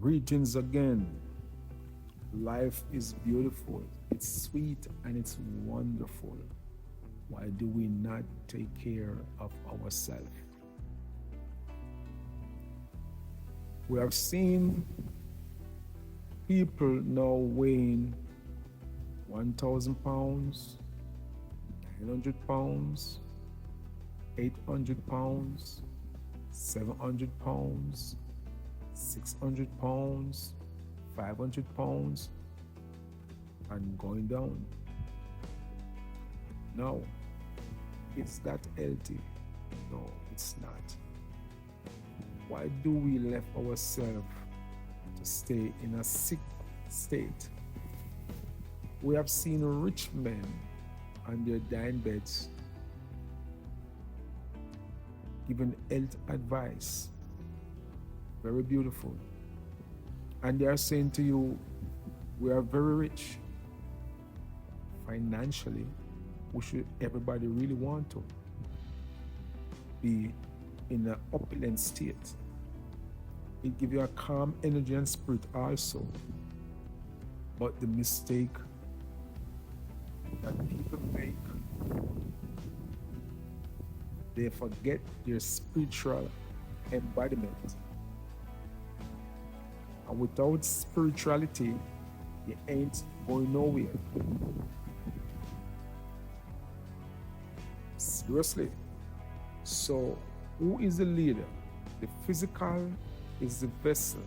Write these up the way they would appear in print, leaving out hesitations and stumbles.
Greetings again. Life is beautiful, it's sweet, and it's wonderful. Why do we not take care of ourselves? We have seen people now weighing 1,000 pounds, 900 pounds, 800 pounds, 700 pounds, 600 pounds, 500 pounds, and going down. No, is that healthy? No, it's not. Why do we left ourselves to stay in a sick state? We have seen rich men on their dying beds giving health advice. Very beautiful. And they are saying to you, we are very rich. Financially, we should, everybody really want to be in an opulent state. It gives you a calm energy and spirit also. But the mistake that people make, they forget their spiritual embodiment. And without spirituality, you ain't going nowhere. Seriously. So, who is the leader? The physical is the vessel.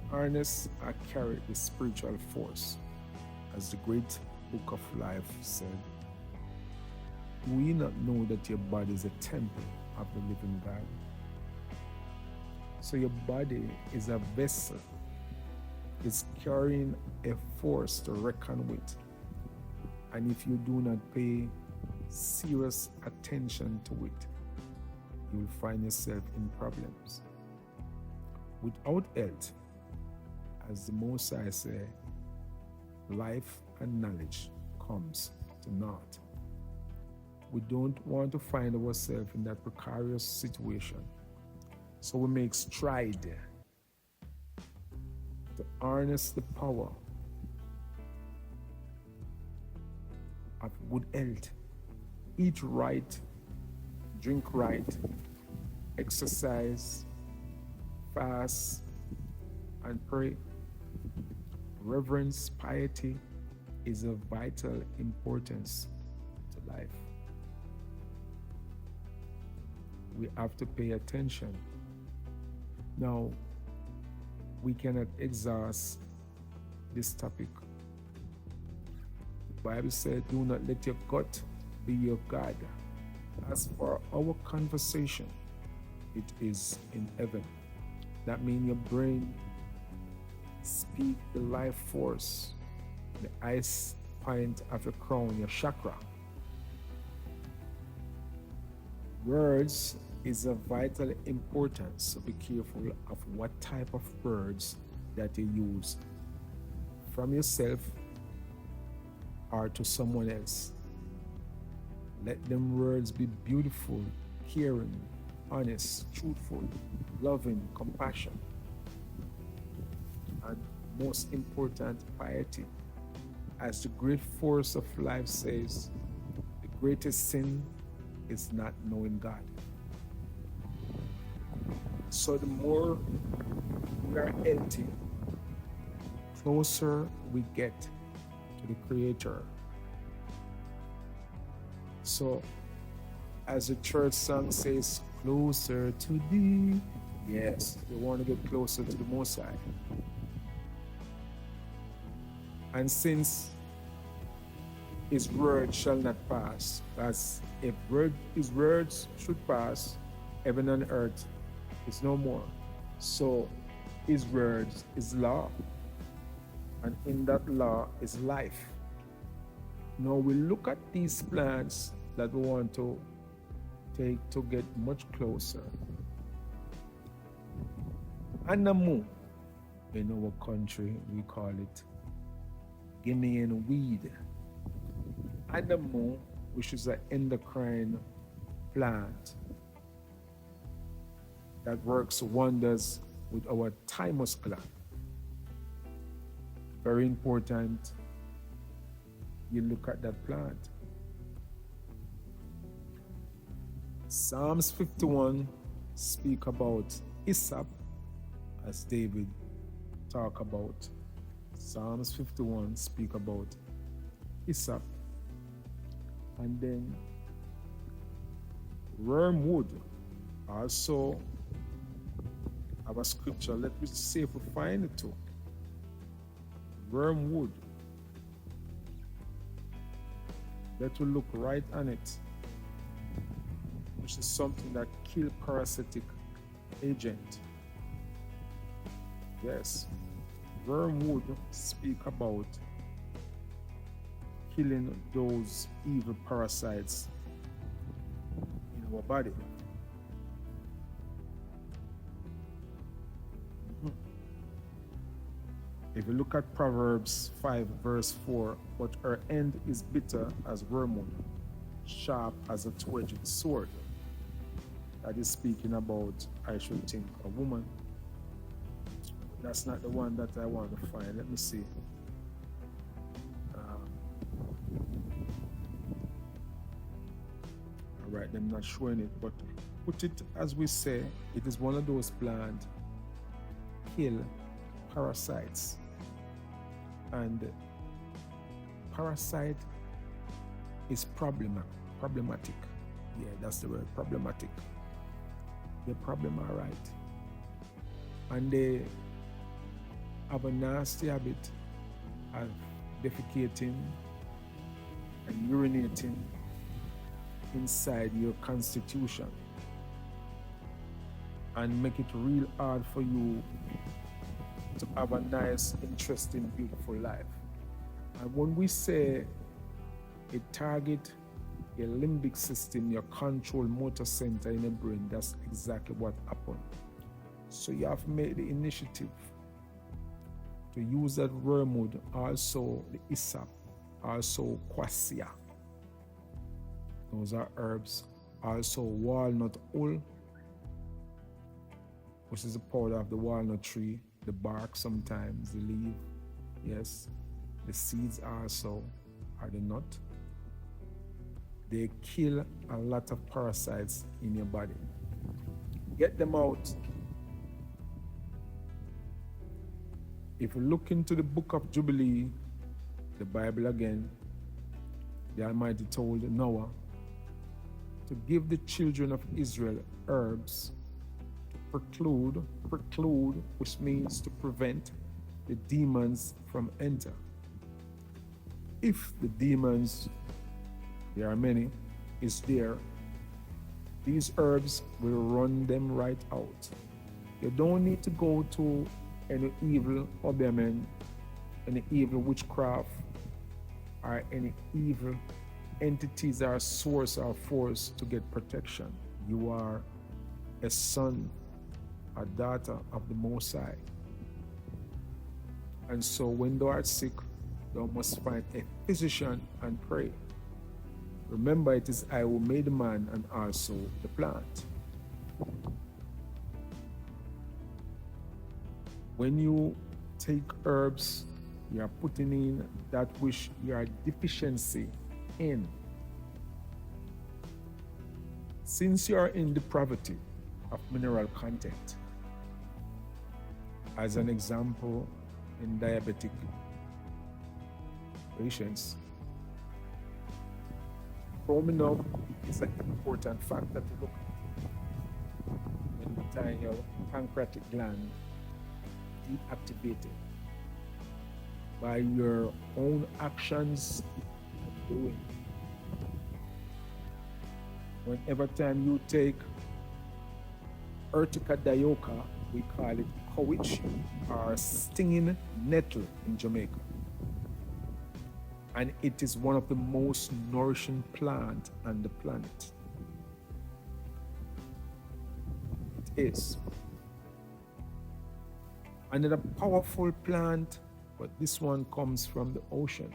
Harness or carry the spiritual force. As the great book of life said, do we not know that your body is a temple of the living God? So your body is a vessel. It's carrying a force to reckon with. And if you do not pay serious attention to it, you will find yourself in problems. Without health, as the Most High say, life and knowledge comes to naught. We don't want to find ourselves in that precarious situation. So we make stride to harness the power of good health. Eat right, drink right, exercise, fast, and pray. Reverence, piety is of vital importance to life. We have to pay attention. Now, we cannot exhaust this topic. The Bible said, do not let your gut be your God. As for our conversation, it is in heaven. That means your brain speak the life force, the ice point of your crown, your chakra. Words is of vital importance, so be careful of what type of words that you use from yourself or to someone else. Let them words be beautiful, caring, honest, truthful, loving, compassion, and most important, piety. As the great force of life says, the greatest sin is not knowing God. So the more we are healthy, closer we get to the Creator. So, as the church song says, closer to thee. Yes, we want to get closer to the Most High. And since His word shall not pass, as if His words should pass, heaven and earth is no more. So His words is law, and in that law is life. Now we look at these plans that we want to take to get much closer. Anamu, in our country, we call it Guinean weed. Anamu, which is an endocrine plant that works wonders with our thymus gland. Very important you look at that plant. Psalms 51 speak about hyssop, as David talk about. Psalms 51 speak about hyssop. And then wormwood also have a scripture. Let me see if we find it too. Wormwood. Let us look right on it, which is something that kills parasitic agent. Yes, wormwood speak about killing those evil parasites in our body. If you look at Proverbs 5 verse 4, but her end is bitter as wormwood, sharp as a two-edged sword. That is speaking about, I should think, a woman. That's not the one that I want to find. Let me see. All right, I'm not showing it, but put it as we say, it is one of those plants kill parasites. And parasite is problematic. Yeah, that's the word, problematic. The problem are right. And they have a nasty habit of defecating and urinating inside your constitution and make it real hard for you to have a nice, interesting, beautiful life. And when we say it target your limbic system, your control motor center in the brain, that's exactly what happened. So you have made the initiative to use that wormwood, also the hyssop, also quassia. Those are herbs. Also walnut hull, which is a powder of the walnut tree. The bark sometimes, the leaf, yes. The seeds also are the nut. They kill a lot of parasites in your body. Get them out. If you look into the book of Jubilee, the Bible again, the Almighty told Noah to give the children of Israel herbs to preclude, which means to prevent the demons from enter. If the demons, there are many, is there, these herbs will run them right out. You don't need to go to any evil obeahman, any evil witchcraft, or any evil entities or source or force to get protection. You are a son, a daughter of the Most High. And so when thou art sick, thou must find a physician and pray. Remember, it is I who made the man and also the plant. When you take herbs, you are putting in that which you are deficiency in. Since you are in depravity of mineral content, as an example, in diabetic patients, growing up is an important factor to look at. When the time your pancreatic gland deactivated by your own actions and doing. Whenever time you take Urtica dioica, we call it cowitch or stinging nettle in Jamaica. And it is one of the most nourishing plants on the planet. It is. Another powerful plant, but this one comes from the ocean.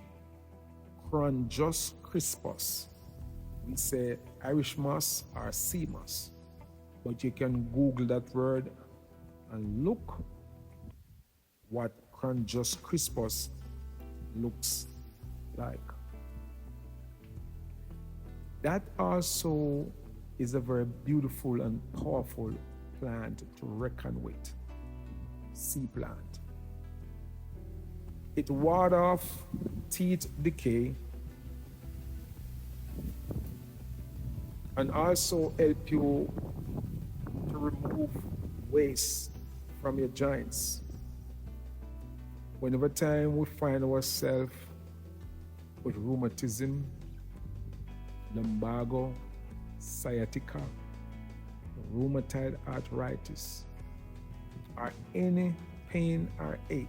Cronjus crispus. We say Irish moss or sea moss. But you can Google that word and look what Cronjus crispus looks like. That also is a very beautiful and powerful plant to reckon with. Sea plant. It ward off teeth decay and also help you to remove waste from your joints. Whenever time we find ourselves with rheumatism, lumbago, sciatica, rheumatoid arthritis, or any pain or ache,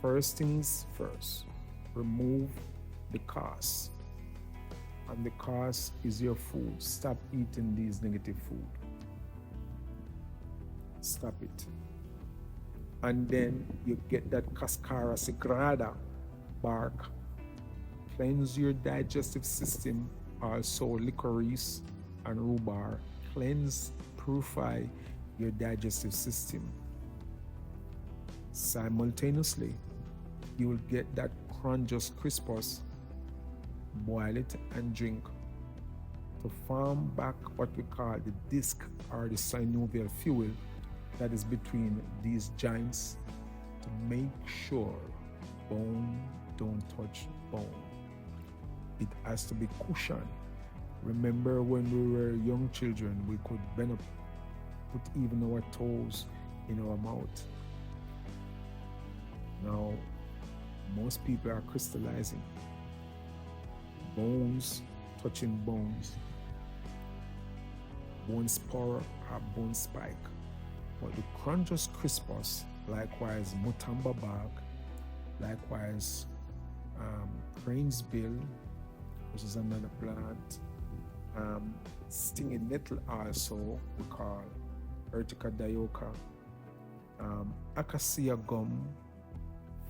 first things first, remove the cause. And the cause is your food. Stop eating these negative food. Stop it. And then you get that cascara sagrada bark. Cleanse your digestive system. Also licorice and rhubarb. Cleanse, purify your digestive system. Simultaneously, you will get that Cronjus crispus. Boil it and drink to form back what we call the disc or the synovial fuel that is between these joints to make sure bone don't touch bone. It has to be cushioned. Remember when we were young children, we could bend up, put even our toes in our mouth. Now, most people are crystallizing. Bones touching bones, bone spur or bone spike. But the Cronjus crispus, likewise mutamba bark, likewise crane's bill, which is another plant, stinging nettle also we call Urtica dioica, acacia gum,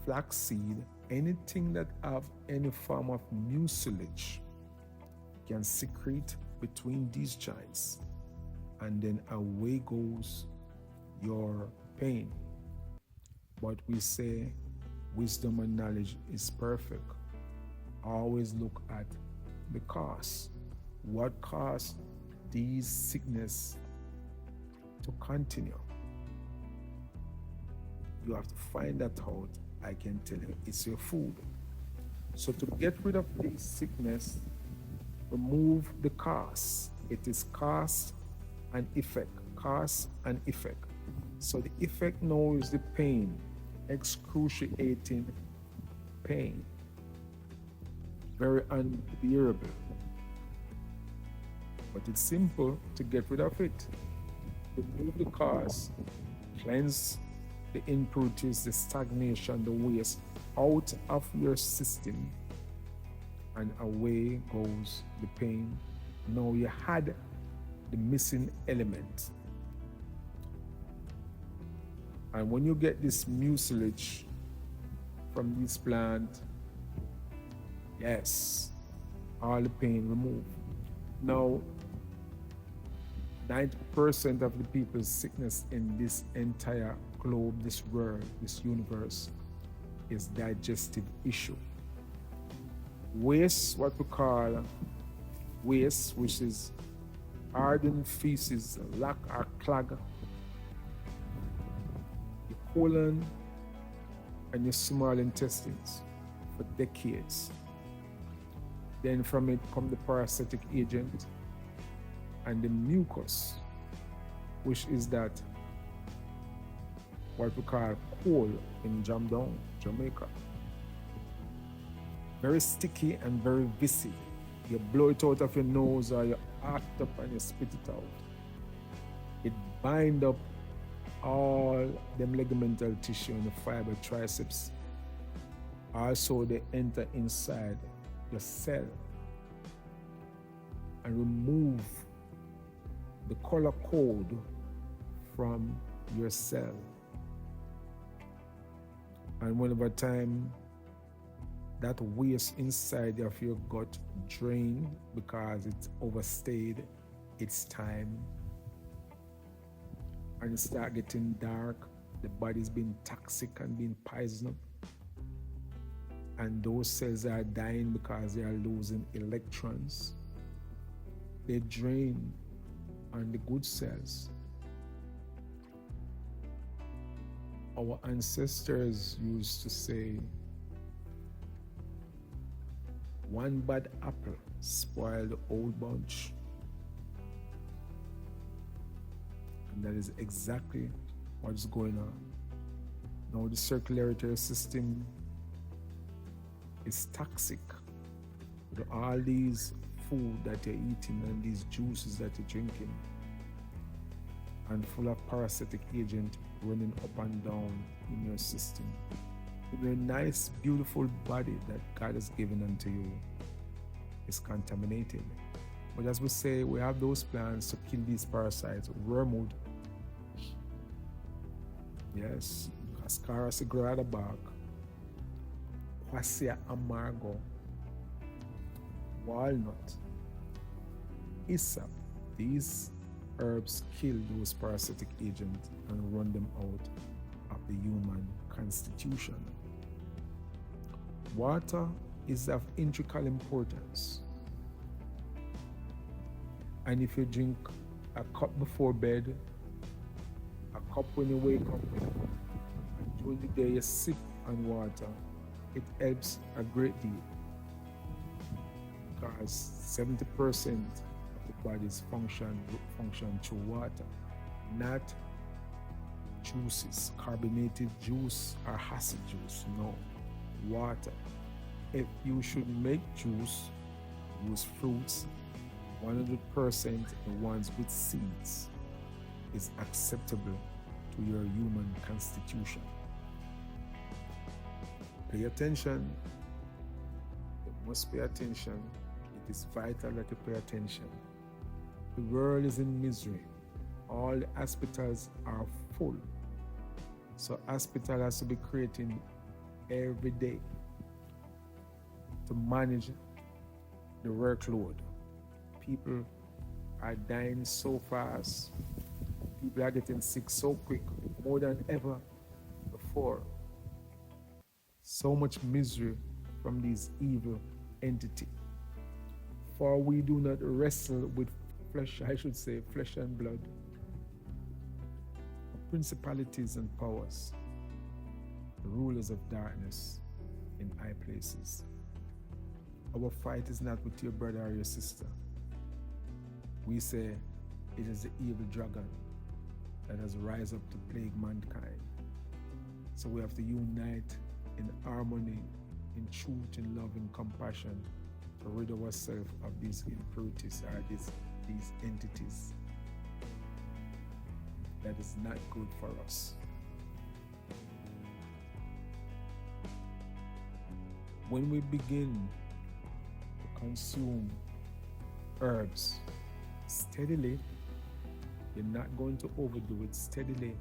flaxseed, anything that have any form of mucilage can secrete between these joints, and then away goes your pain. But we say wisdom and knowledge is perfect. Always look at the cause. What caused these sickness to continue? You have to find that out. I can tell you, it's your food. So to get rid of this sickness, remove the cause. It is cause and effect. Cause and effect. So the effect now is the pain, excruciating pain, very unbearable. But it's simple to get rid of it. Remove the cause, cleanse the impurities, the stagnation, the waste out of your system, and away goes the pain. Now you had the missing element. And when you get this mucilage from this plant, yes, all the pain removed. Now, 90% of the people's sickness in this entire globe, this world, this universe, is digestive issue. Waste, what we call waste, which is hardened feces, lack or clog, the colon and your small intestines for decades. Then from it come the parasitic agent and the mucus, which is that what we call coal in Jamdown, Jamaica. Very sticky and very viscid. You blow it out of your nose or you act up and you spit it out. It bind up all them ligamental tissue in the fiber triceps. Also, they enter inside your cell and remove the color code from your cell. And whenever time that waste inside of your gut drain because it's overstayed its time and it start getting dark, the body's been toxic and being poisoned, and those cells are dying because they are losing electrons. They drain on the good cells. Our ancestors used to say, one bad apple spoiled the whole bunch. And that is exactly what's going on. Now the circulatory system is toxic with all these food that you're eating and these juices that you're drinking, and full of parasitic agent running up and down in your system. Your nice, beautiful body that God has given unto you is contaminated. But as we say, we have those plans to kill these parasites. Wormwood. Yes. Cascara sagrada bark. Quassia amargo. Walnut. Hyssop. These herbs kill those parasitic agents and run them out of the human constitution. Water is of integral importance. And if you drink a cup before bed, a cup when you wake up, and during the day you sip on water, it helps a great deal. Because 70% of the body's function through water, not juices, carbonated juice or acid juice, no, water. If you should make juice, use fruits, 100% the ones with seeds is acceptable to your human constitution. Pay attention. You must pay attention. It is vital that you pay attention. The world is in misery. All the hospitals are full. So hospital has to be creating every day to manage the workload. People are dying so fast. People are getting sick so quick, more than ever before. So much misery from these evil entities. For we do not wrestle with flesh, I should say, flesh and blood, principalities and powers, the rulers of darkness in high places. Our fight is not with your brother or your sister. We say it is the evil dragon that has risen up to plague mankind. So we have to unite in harmony, in truth, in love, in compassion to rid ourselves of these impurities or these entities. That is not good for us. When we begin to consume herbs steadily, you're not going to overdo it, steadily,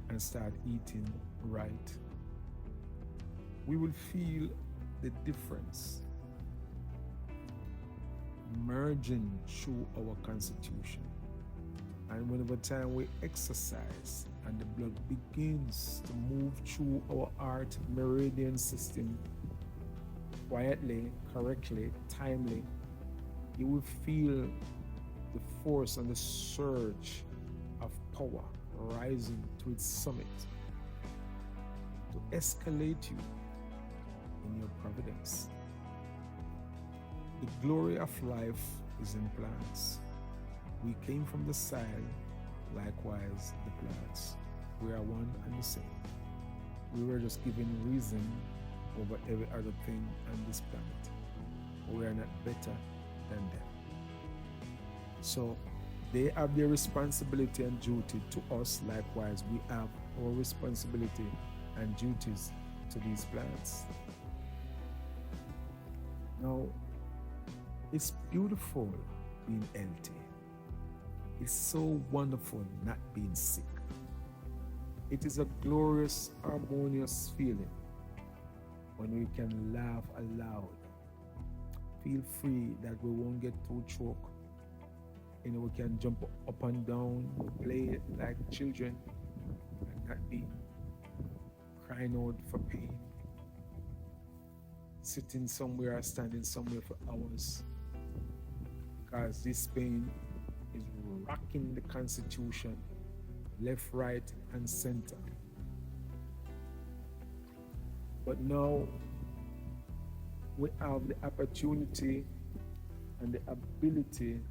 and start eating right, we will feel the difference merging through our constitution. And whenever time we exercise and the blood begins to move through our heart meridian system quietly, correctly, timely, you will feel the force and the surge of power rising to its summit to escalate you in your providence. The glory of life is in plants. We came from the soil, likewise the plants. We are one and the same. We were just given reason over every other thing on this planet. We are not better than them. So they have their responsibility and duty to us, likewise we have our responsibility and duties to these plants. Now, it's beautiful being healthy. It's so wonderful not being sick. It is a glorious, harmonious feeling when we can laugh aloud. Feel free that we won't get too choked. We can jump up and down, play like children, and not be crying out for pain. sitting somewhere or standing somewhere for hours, because this pain is rocking the constitution left, right, and center. But now we have the opportunity and the ability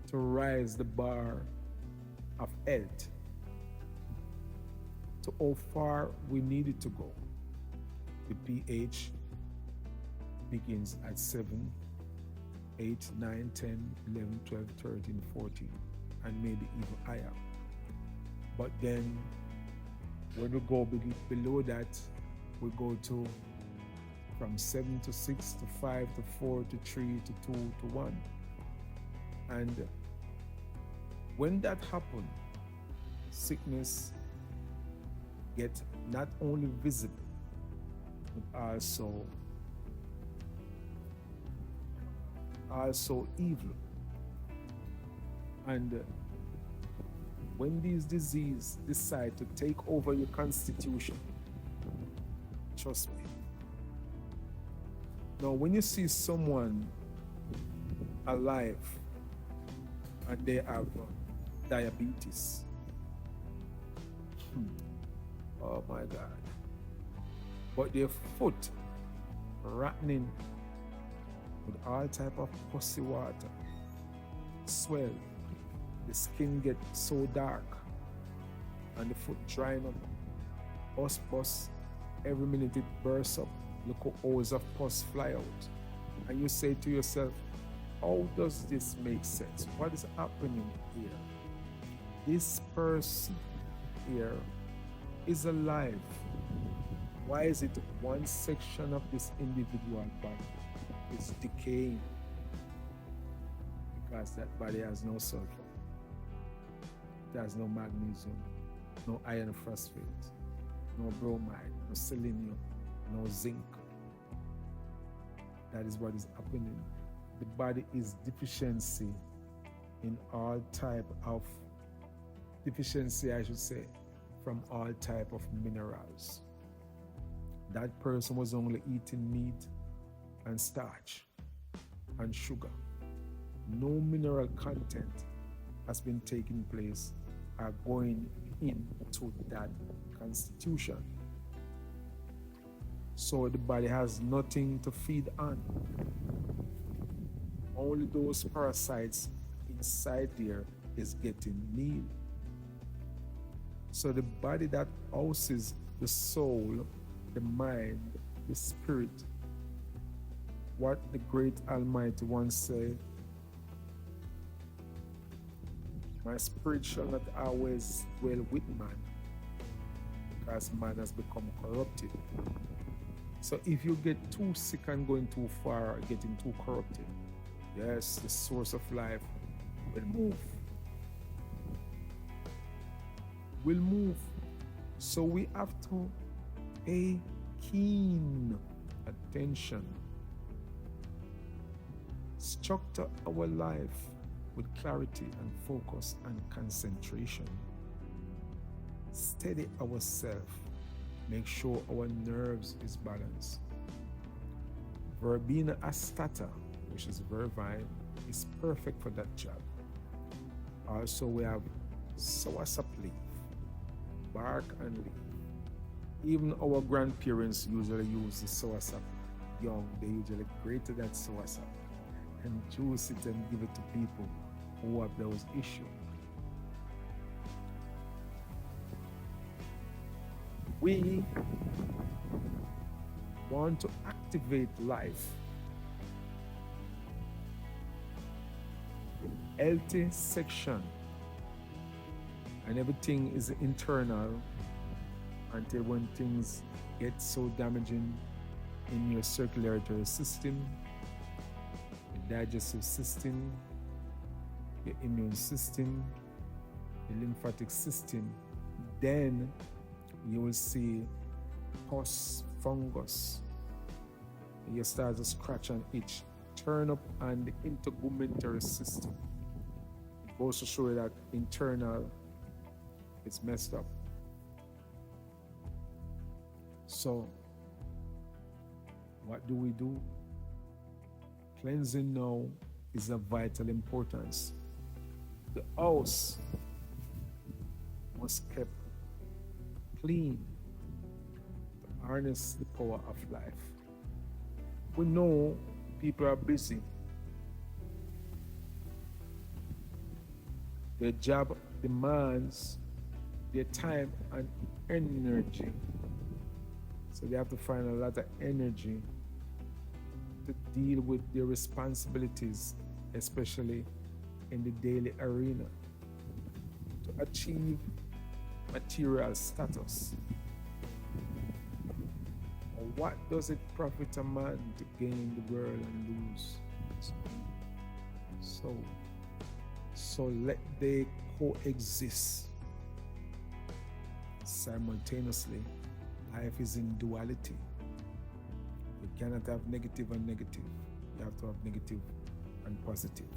to rise the bar of health to how far we needed to go. The pH begins at 7, 8, 9, 10, 11, 12, 13, 14, and maybe even higher. But then when we go below that, we go to from 7 to 6 to 5 to 4 to 3 to 2 to 1. And when that happens, sickness gets not only visible, but also evil. And when these diseases decide to take over your constitution, trust me. Now, when you see someone alive and they have diabetes, oh my God. But their foot rotting with all type of pussy water, swell, the skin get so dark, and the foot drying up, pus, every minute it bursts up, look how holes of pus fly out. And you say to yourself, how does this make sense? What is happening here? This person here is alive. Why is it one section of this individual body is decaying? Because that body has no sulfur, it has no magnesium, no iron phosphate, no bromide, no selenium, no zinc. That is what is happening. The body is deficiency in all type of deficiency, I should say, from all type of minerals. That person was only eating meat and starch and sugar. No mineral content has been taking place or going into that constitution. So the body has nothing to feed on. Only those parasites inside there is getting meal. So the body that houses the soul, the mind, the spirit, what the great Almighty once said, my spirit shall not always dwell with man, because man has become corrupted. So if you get too sick and going too far, getting too corrupted, yes, the source of life will move. Will move. So we have to pay keen attention. Structure our life with clarity and focus and concentration. Steady ourselves. Make sure our nerves is balanced. Verbena astata, which is vervine, is perfect for that job. Also, we have soursop leaf, bark and leaf. Even our grandparents usually use the soursop young. They usually grate that soursop and juice it and give it to people who have those issues. We want to activate life. Healthy section, and everything is internal until when things get so damaging in your circulatory system, your digestive system, your immune system, your lymphatic system, then you will see pus, fungus. You start to scratch and itch, turn up on the integumentary system. It goes to show you that internal is messed up. What do we do? Cleansing now is of vital importance. The house must kept clean to harness the power of life. We know people are busy. Their job demands their time and energy. So they have to find a lot of energy to deal with their responsibilities, especially in the daily arena, to achieve material status. What does it profit a man to gain the world and lose his own soul? So let they coexist. Simultaneously, life is in duality. You cannot have negative and negative. You have to have negative and positive.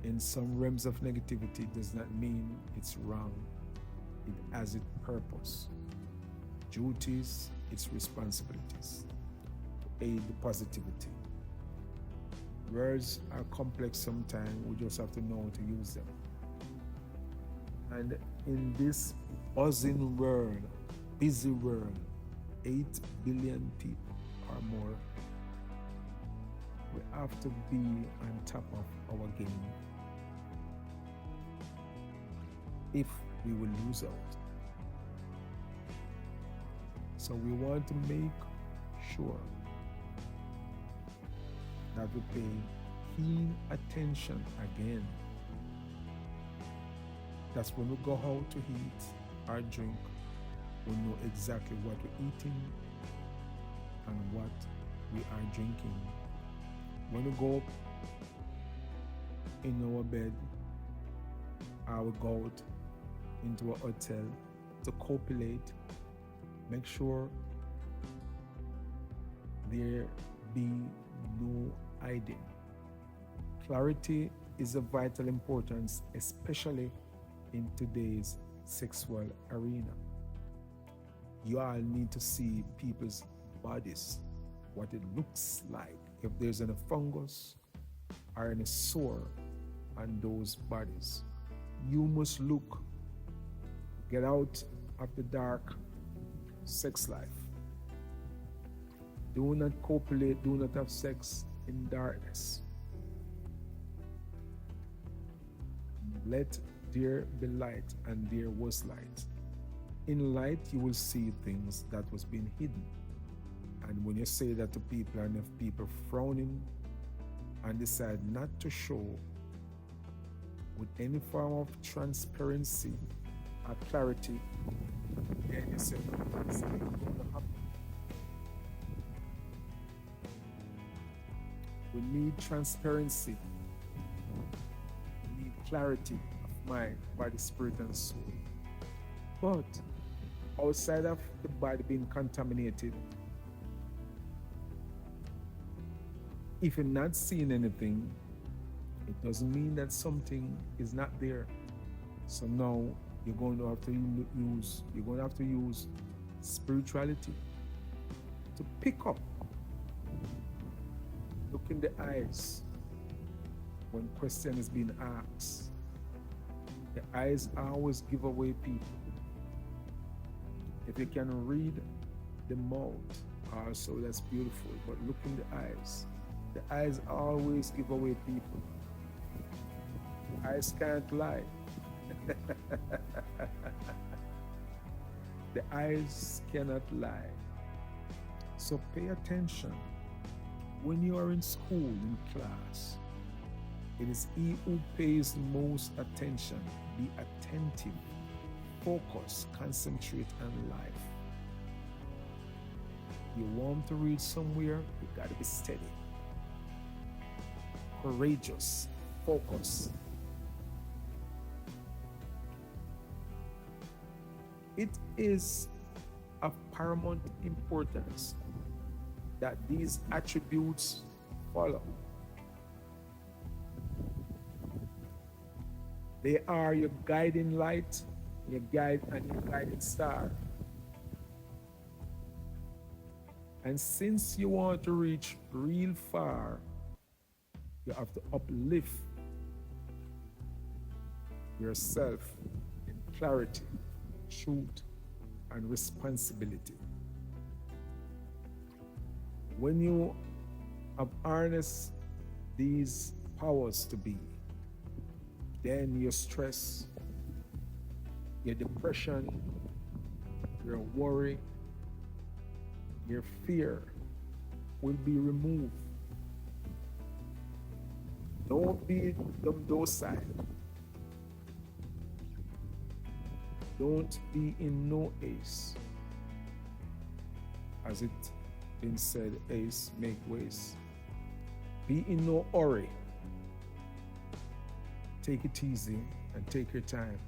In some realms of negativity does not mean it's wrong. It has its purpose, duties, its responsibilities to aid the positivity. Words are complex sometimes, we just have to know how to use them. And in this buzzing world, busy world, 8 billion people or more, we have to be on top of our game if we will lose out. So we want to make sure that we pay keen attention again. That's when we go out to eat or drink, we know exactly what we're eating and what we are drinking. When we go up in our bed, or we go out into a hotel to copulate, make sure there be no hiding. Clarity is of vital importance, especially in today's sexual arena. You all need to see people's bodies, what it looks like, if there's any fungus or any sore on those bodies. You must look, get out of the dark sex life. Do not copulate, do not have sex in darkness. Let there be light, and there was light. In light, you will see things that was being hidden. And when you say that to people, and if people frowning and decide not to show with any form of transparency or clarity, then you say, what's going to happen? We need transparency. We need clarity of mind, body, spirit, and soul. But outside of the body being contaminated, if you're not seeing anything, it doesn't mean that something is not there. So now you're going to have to use spirituality to pick up. Look in the eyes when question is being asked. The eyes always give away people. If you can read the mouth also, that's beautiful, but look in the eyes. The eyes always give away people. The eyes can't lie. The eyes cannot lie. So pay attention. When you are in school, in class, it is he who pays the most attention. Be attentive, focus, concentrate on life. You want to read somewhere, you got to be steady, courageous, focus. It is of paramount importance that these attributes follow. They are your guiding light, your guide, and your guiding star. And since you want to reach real far, you have to uplift yourself in clarity, truth, and responsibility. When you have harnessed these powers to be, then your stress, your depression, your worry, your fear will be removed. Don't be docile. Don't be in no haste. As it been said, haste make waste. Be in no hurry. Take it easy and take your time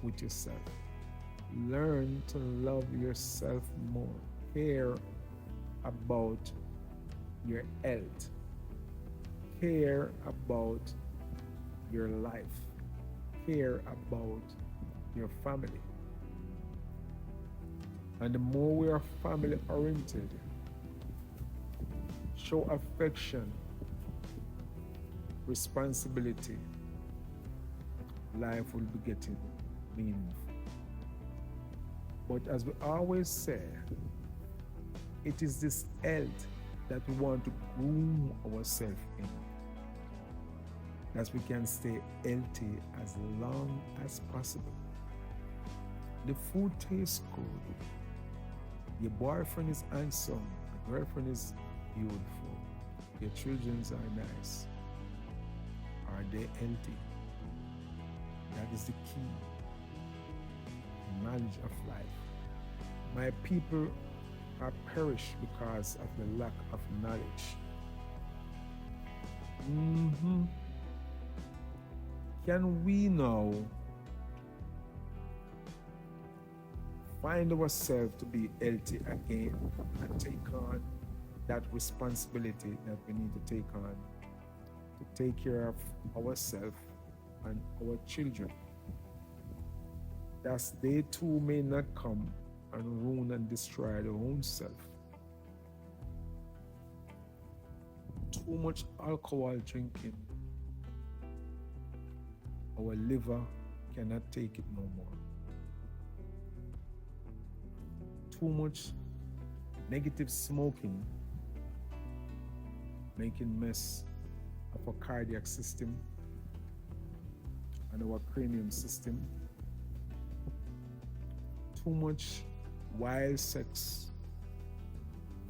with yourself. Learn to love yourself more. Care about your health. Care about your life. Care about your family. And the more we are family oriented, show affection, responsibility, life will be getting meaningful. But as we always say, it is this health that we want to groom ourselves in, that we can stay healthy as long as possible. The food tastes good. Your boyfriend is handsome. Your girlfriend is beautiful. Your children are nice. Are they healthy? That is the key. Knowledge of life. My people are perished because of the lack of knowledge. Can we now find ourselves to be healthy again and take on that responsibility that we need to take on to take care of ourselves and our children, that they too may not come and ruin and destroy their own self. Too much alcohol drinking, our liver cannot take it no more. Too much negative smoking, making mess of our cardiac system and our cranium system. Too much wild sex,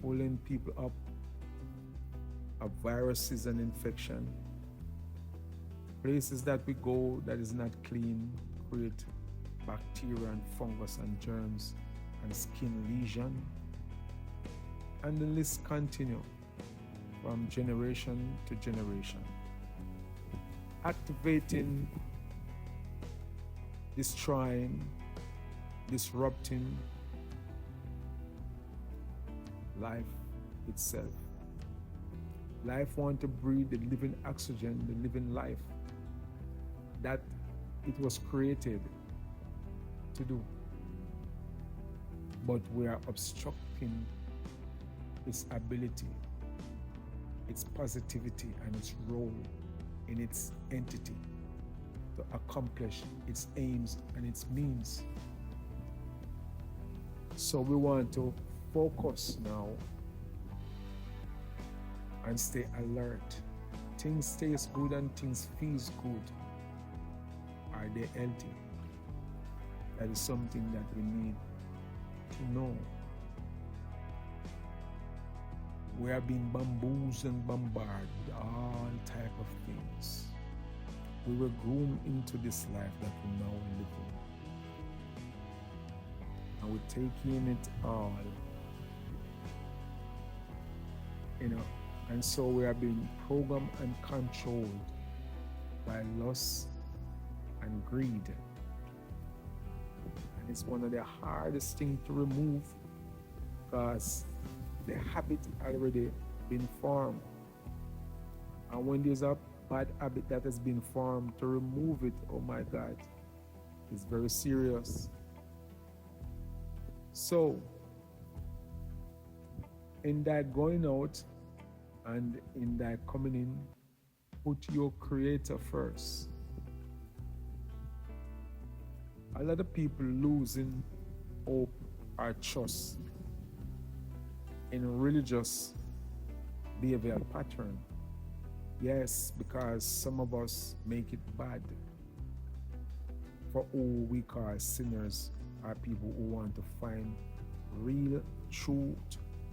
pulling people up of viruses and infection. Places that we go that is not clean create bacteria and fungus and germs and skin lesion. And the list continues from generation to generation. Activating, destroying, disrupting life itself. Life wants to breathe the living oxygen, the living life that it was created to do. But we are obstructing its ability, its positivity, and its role in its entity to accomplish its aims and its means. So we want to focus now and stay alert. Things taste good and things feels good. Are they healthy? That is something that we need to know. We are being bamboozled and bombarded with all type of things. We were groomed into this life that we now live in. And we're taking it all. And so we are being programmed and controlled by lust and greed. And it's one of the hardest things to remove because the habit already been formed. And when there's a bad habit that has been formed, to remove it, oh my God, it's very serious. So, In that going out and in that coming in, put your creator first. A lot of people losing hope or trust in religious behavioral pattern. Yes, because some of us make it bad for who we call sinners are people who want to find real truth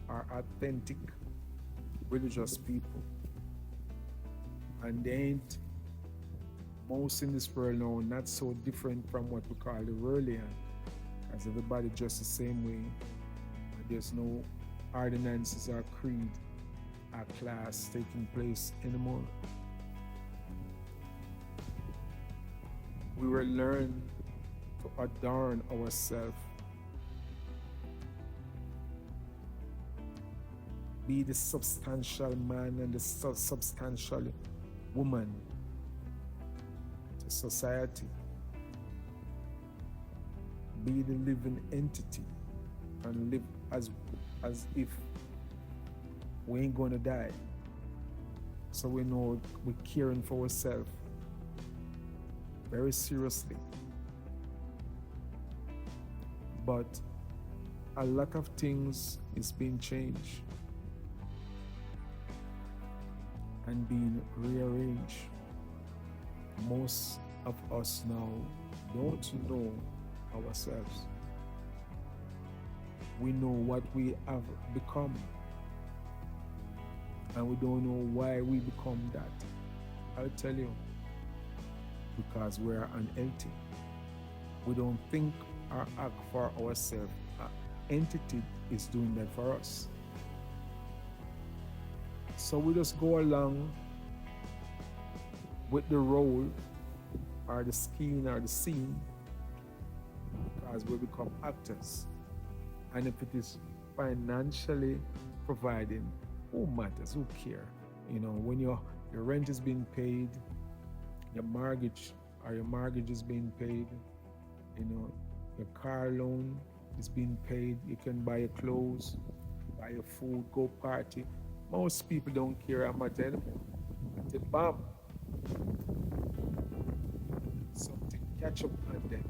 or authentic religious people. And they ain't most in this world now not so different from what we call the worldlian, as everybody just the same way. There's no ordinances or creed or class taking place anymore. We will learn to adorn ourselves, be the substantial man and the substantial woman to society, be the living entity and live as if we ain't gonna die. So we know we're caring for ourselves very seriously. But a lot of things is being changed and being rearranged. Most of us now don't know ourselves. We know what we have become, and we don't know why we become that. I'll tell you, because we're unhealthy. We don't think or act for ourselves. An entity is doing that for us. So we just go along with the role or the scheme or the scene because we become actors. And if it is financially providing, who matters? Who care? You know, when your rent is being paid, your mortgage is being paid, you know, your car loan is being paid, you can buy your clothes, buy your food, go party. Most people don't care how much anymore. Until bam, something catch up on them.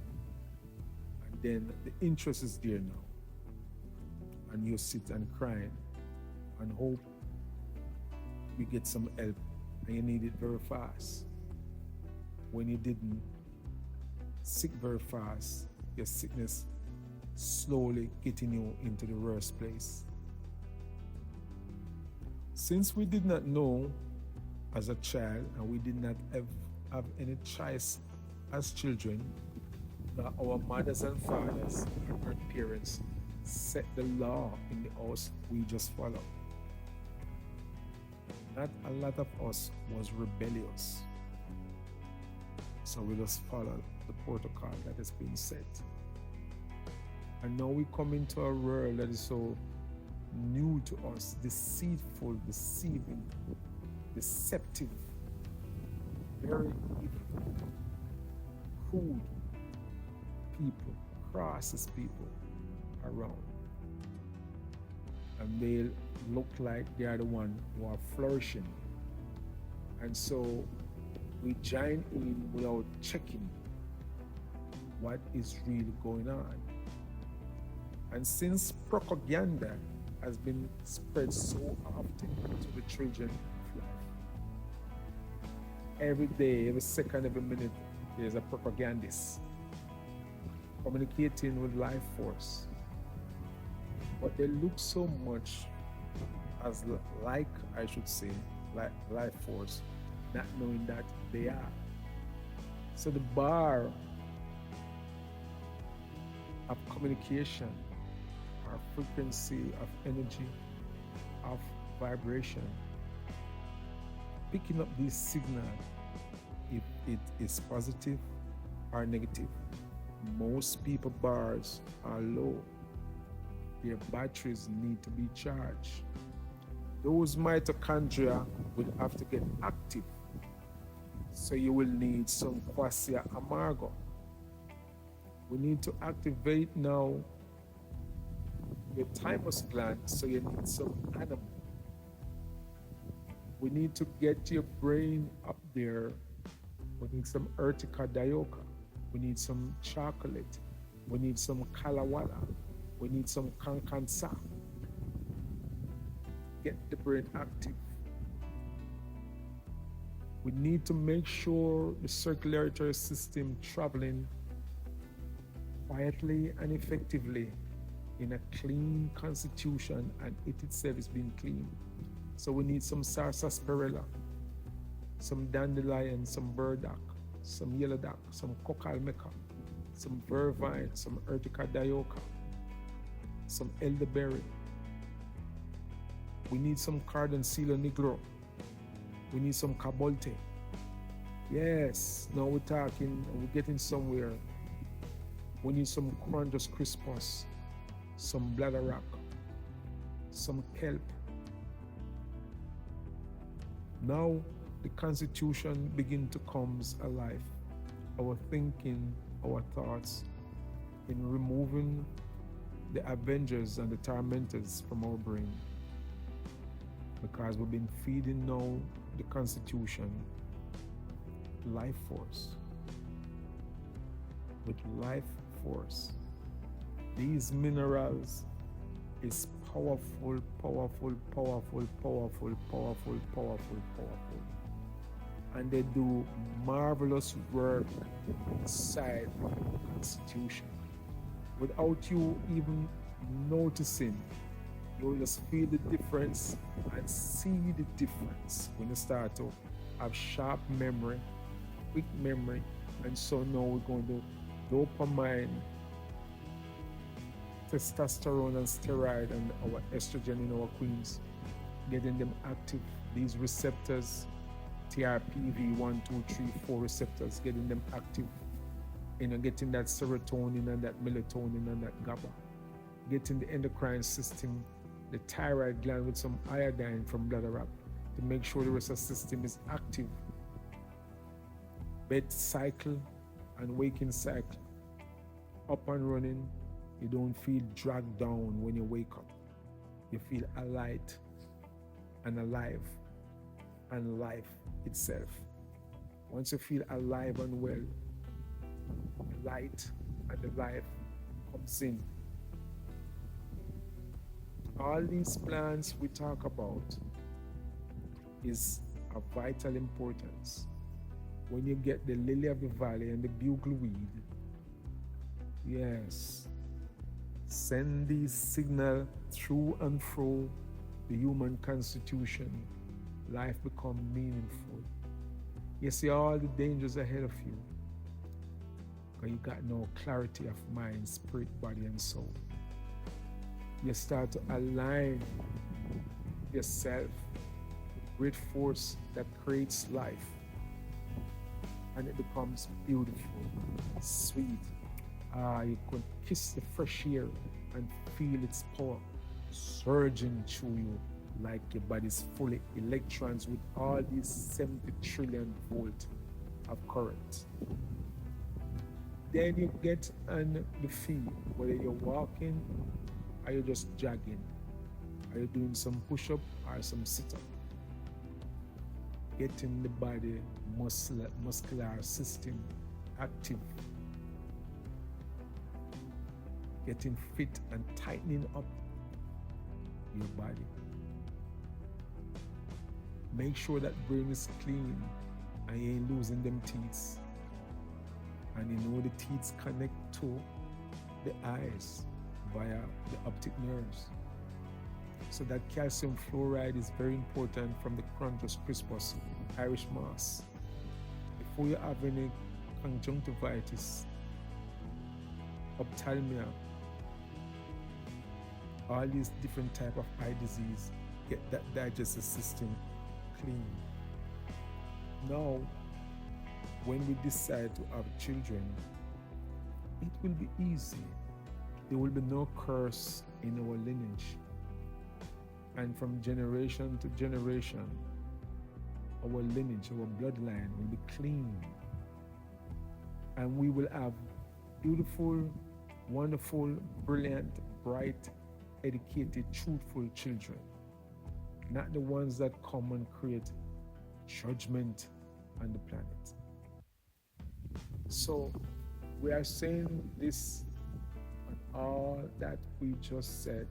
And then the interest is there now. And you sit and cry and hope you get some help and you need it very fast. When you didn't sick very fast, your sickness slowly getting you into the worst place. Since we did not know as a child and we did not have any choice as children, that our mothers and fathers and our parents set the law in the house, we just follow. Not a lot of us was rebellious. So we just follow the protocol that has been set. And now we come into a world that is so new to us, deceitful, deceiving, deceptive, very evil, crude people, crosses people around. And they look like they are the one who are flourishing. And so we join in without checking what is really going on. And since propaganda has been spread so often to the children of life, every day, every second, every minute, there's a propagandist communicating with life force. But they look so much as like, I should say, like life force, not knowing that they are. So the bar of communication, our frequency of energy, of vibration, picking up this signal, if it is positive or negative. Most people bars are low. Their batteries need to be charged. Those mitochondria will have to get active. So you will need some quassia amargo. We need to activate now your thymus gland, so you need some animal. We need to get your brain up there. We need some urtica dioica. We need some chocolate. We need some kalawala. We need some kankansa. Get the brain active. We need to make sure the circulatory system traveling quietly and effectively in a clean constitution, and it itself is being clean. So we need some sarsaparilla, some dandelion, some burdock, some yellow dock, some cocalmeca, some vervine, some urtica dioica, some elderberry. We need some cardancillo nigro. We need some cabolte. Yes, now we're talking, we're getting somewhere. We need some Corundus crispus, some bladderwrack, some kelp. Now the constitution begin to come alive. Our thinking, our thoughts, in removing the avengers and the tormentors from our brain. Because we've been feeding now the constitution life force. With life force. These minerals is powerful, powerful, powerful, powerful, powerful, powerful, powerful. And they do marvelous work inside the constitution. Without you even noticing, you'll just feel the difference and see the difference when you start to have sharp memory, quick memory. And so now we're going to dopamine, testosterone and steroid and our estrogen in our queens, getting them active. These receptors, TRPV 1, 2, 3, 4 receptors, getting them active. Getting that serotonin and that melatonin and that GABA. Getting the endocrine system, the thyroid gland with some iodine from bladderwrack to make sure the rest of the system is active. Bed cycle and waking cycle up and running. You don't feel dragged down when you wake up. You feel alight and alive and life itself. Once you feel alive and well, the light and the life comes in. All these plants we talk about is of vital importance. When you get the lily of the valley and the bugleweed, yes, send these signal through and through the human constitution, life become meaningful. You see all the dangers ahead of you, because you got no clarity of mind, spirit, body, and soul. You start to align yourself with great force that creates life, and it becomes beautiful, sweet. You could kiss the fresh air and feel its power surging through you like your body's full of electrons with all these 70 trillion volts of current. Then you get on the field, whether you're walking or you're just jogging, are you doing some push-up or some sit-up? Getting the body muscular system active, getting fit and tightening up your body. Make sure that brain is clean and you ain't losing them teeth. And you know the teeth connect to the eyes via the optic nerves. So that calcium fluoride is very important from the Corundus crispus, Irish moss. Before you have any conjunctivitis, ophthalmia, all these different type of eye disease, get that digestive system clean. Now, when we decide to have children, it will be easy. There will be no curse in our lineage. And from generation to generation, our lineage, our bloodline will be clean. And we will have beautiful, wonderful, brilliant, bright educated, truthful children, not the ones that come and create judgment on the planet. So we are saying this on all that we just said,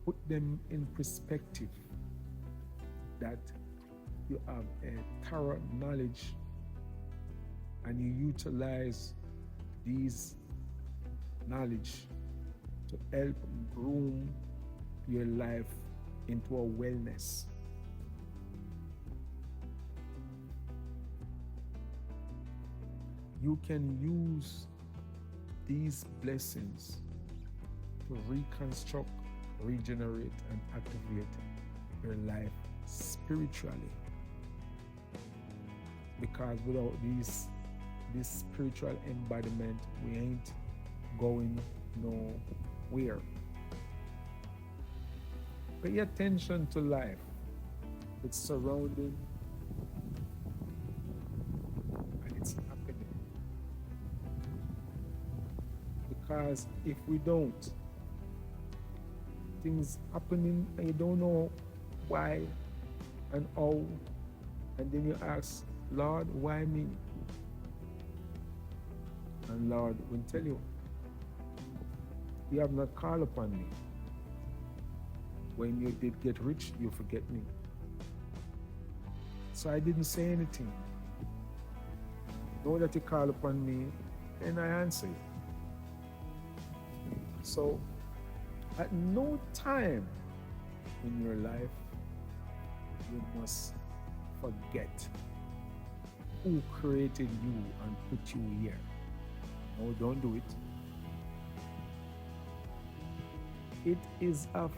put them in perspective that you have a thorough knowledge and you utilize these knowledge to help groom your life into a wellness. You can use these blessings to reconstruct, regenerate, and activate your life spiritually. Because without this spiritual embodiment, we ain't going nowhere. Pay attention to life, its surrounding, and its happening. Because if we don't, things happening and you don't know why and how, and then you ask, Lord, why me? And Lord will tell you, you have not called upon me. When you did get rich, you forget me. So I didn't say anything. Know that you call upon me, and I answer you. So at no time in your life you must forget who created you and put you here. No, don't do it. It is of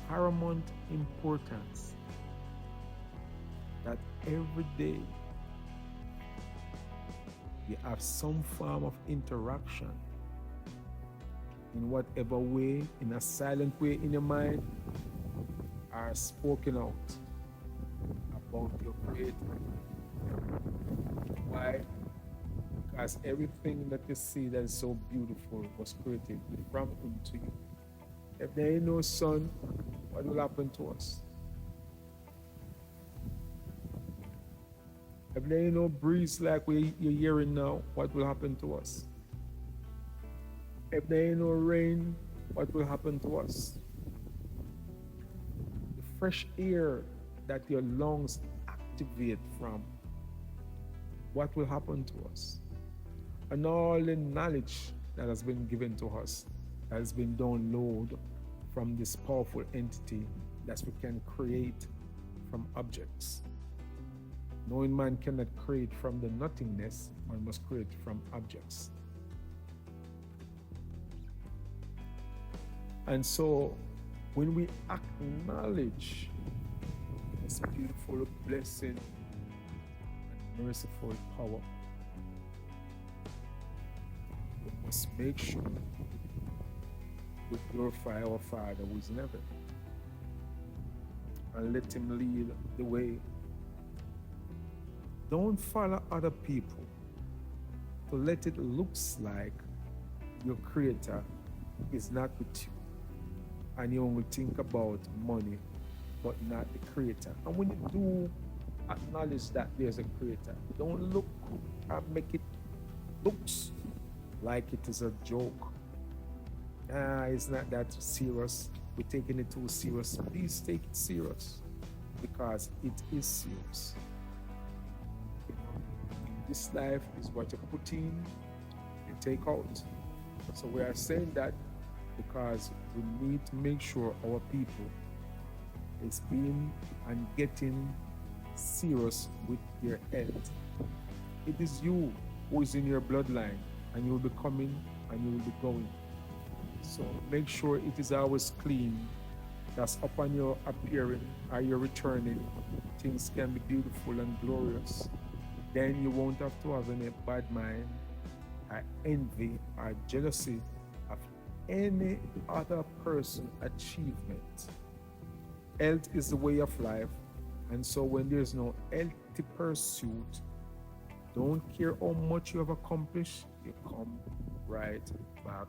paramount importance that every day you have some form of interaction in whatever way, in a silent way in your mind, are spoken out about your Creator. Why? Because everything that you see that is so beautiful was created from Him to you. If there ain't no sun, what will happen to us? If there ain't no breeze like you're hearing now, what will happen to us? If there ain't no rain, what will happen to us? The fresh air that your lungs activate from, what will happen to us? And all the knowledge that has been given to us, that has been downloaded from this powerful entity that we can create from objects. Knowing man cannot create from the nothingness, one must create from objects. And so when we acknowledge this beautiful blessing and merciful power, we must make sure we glorify our Father who is in heaven and let Him lead the way. Don't follow other people to let it looks like your Creator is not with you and you only think about money but not the Creator. And when you do acknowledge that there's a Creator, don't look and make it looks like it is a joke. It's not that serious. We're taking it too serious. Please take it serious because it is serious. This life is what you put in, you take out. So we are saying that because we need to make sure our people is being and getting serious with their health. It is you who is in your bloodline, and you will be coming and you will be going. So make sure it is always clean. That's upon your appearing or your returning, things can be beautiful and glorious. Then you won't have to have any bad mind or envy or jealousy of any other person's achievement. Health is the way of life, and so when there's no healthy pursuit, don't care how much you have accomplished, you come right back